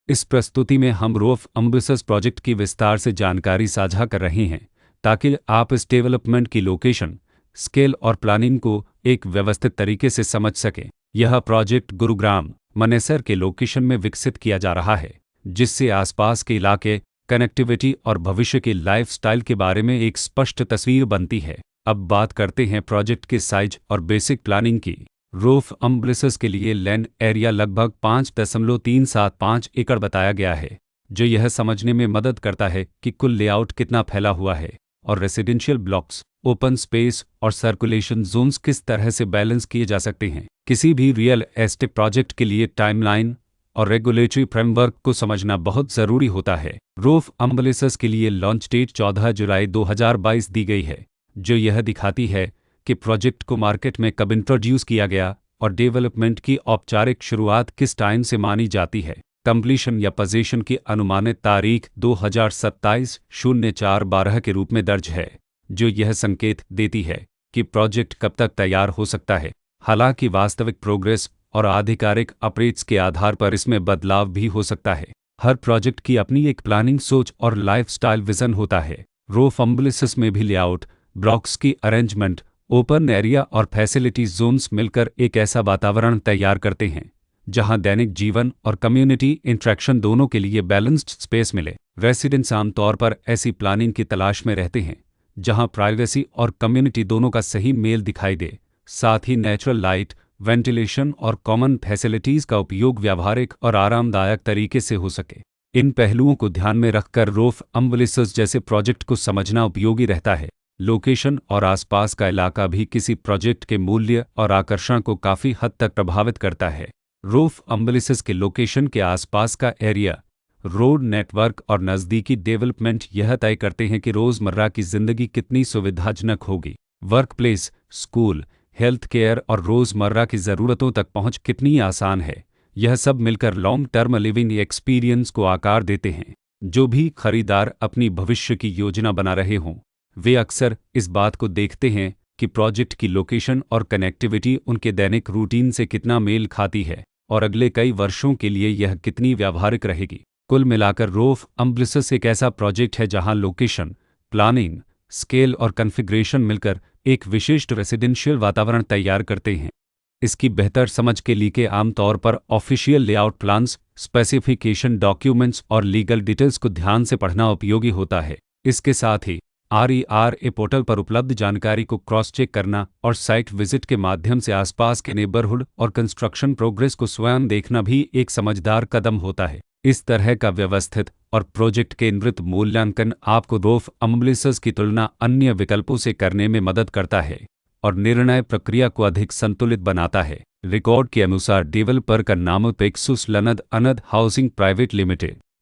इस प्रस्तुति में हम रोफ एम्बेसस प्रोजेक्ट की विस्तार से जानकारी साझा कर रहे हैं ताकि आप इस डेवलपमेंट की लोकेशन, स्केल और प्लानिंग को एक व्यवस्थित तरीके से समझ सकें। यह प्रोजेक्ट गुरुग्राम, मनेसर के लोकेशन में विकसित किया जा रहा है, जिससे आसपास के इलाके, कनेक्टिविटी और भविष्य के लाइफस्टाइल के बारे में एक स्पष्ट तस्वीर बनती है। अब बात करते हैं प्रोजेक्ट के साइज और बेसिक प्लानिंग की। रोफ एम्बेसस के लिए लैंड एरिया लगभग 5.375 एकड़ बताया गया है, जो यह समझने में मदद करता है कि कुल लेआउट कितना फैला हुआ है और रेसिडेंशियल ब्लॉक्स, ओपन स्पेस और सर्कुलेशन जोन्स किस तरह से बैलेंस किए जा सकते हैं। किसी भी रियल एस्टेट प्रोजेक्ट के लिए टाइमलाइन और रेगुलेटरी फ्रेमवर्क को समझना बहुत ज़रूरी होता है। रोफ एम्बेसस के लिए लॉन्च डेट 14 जुलाई 2022 दी गई है, जो यह दिखाती है कि प्रोजेक्ट को मार्केट में कब इंट्रोड्यूस किया गया और डेवलपमेंट की औपचारिक शुरुआत किस टाइम से मानी जाती है। कंप्लीशन या पोजीशन की अनुमानित तारीख 2027-04-12 के रूप में दर्ज है, जो यह संकेत देती है कि प्रोजेक्ट कब तक तैयार हो सकता है। हालांकि वास्तविक प्रोग्रेस और आधिकारिक अपडेट्स के आधार पर इसमें बदलाव भी हो सकता है। हर प्रोजेक्ट की अपनी एक प्लानिंग सोच और लाइफस्टाइल विजन होता है। रोफ एम्बेसस में भी लेआउट, ब्लॉक्स की अरेंजमेंट, ओपन एरिया और फैसिलिटी जोन्स मिलकर एक ऐसा वातावरण तैयार करते हैं जहां दैनिक जीवन और कम्युनिटी इंटरेक्शन दोनों के लिए बैलेंस्ड स्पेस मिले। रेसिडेंट्स आमतौर पर ऐसी प्लानिंग की तलाश में रहते हैं जहां प्राइवेसी और कम्युनिटी दोनों का सही मेल दिखाई दे, साथ ही नेचुरल लाइट, वेंटिलेशन और कॉमन फैसिलिटीज़ का उपयोग व्यावहारिक और आरामदायक तरीके से हो सके। इन पहलुओं को ध्यान में रखकर रोफ एम्बेसस जैसे प्रोजेक्ट को समझना उपयोगी रहता है। लोकेशन और आसपास का इलाका भी किसी प्रोजेक्ट के मूल्य और आकर्षण को काफ़ी हद तक प्रभावित करता है। रोफ एम्बेसस के लोकेशन के आसपास का एरिया, रोड नेटवर्क और नज़दीकी डेवलपमेंट यह तय करते हैं कि रोज़मर्रा की ज़िंदगी कितनी सुविधाजनक होगी। Work place, school, health care और रोज़मर्रा की ज़रूरतों तक पहुंच कितनी आसान है। यह सब मिलकर लॉन्ग टर्म लिविंग एक्सपीरियंस को आकार देते हैं। जो भी खरीदार अपनी भविष्य की योजना बना रहे हों, वे अक्सर इस बात को देखते हैं कि प्रोजेक्ट की लोकेशन और कनेक्टिविटी उनके दैनिक रूटीन से कितना मेल खाती है और अगले कई वर्षों के लिए यह कितनी व्यावहारिक रहेगी। कुल मिलाकर रोफ एम्बेसस एक ऐसा प्रोजेक्ट है जहां लोकेशन, प्लानिंग, स्केल और कॉन्फ़िगरेशन मिलकर एक विशिष्ट रेसिडेंशियल वातावरण तैयार करते हैं। इसकी बेहतर समझ के लिए आमतौर पर official layout plans, specification documents और लीगल डिटेल्स को ध्यान से पढ़ना उपयोगी होता है। इसके साथ ही RERA पोर्टल पर उपलब्ध जानकारी को क्रॉस चेक करना और साइट विजिट के माध्यम से आसपास के नेबरहुड और कंस्ट्रक्शन प्रोग्रेस को स्वयं देखना भी एक समझदार कदम होता है। इस तरह का व्यवस्थित और प्रोजेक्ट केंद्रित मूल्यांकन आपको रोफ एम्बेसस की तुलना अन्य विकल्पों से करने में मदद करता है और निर्णय प्रक्रिया को अधिक संतुलित बनाता है। रिकॉर्ड के अनुसार डेवलपर का नाम पेक्सुस लनद अनद हाउसिंग प्राइवेट लिमिटेड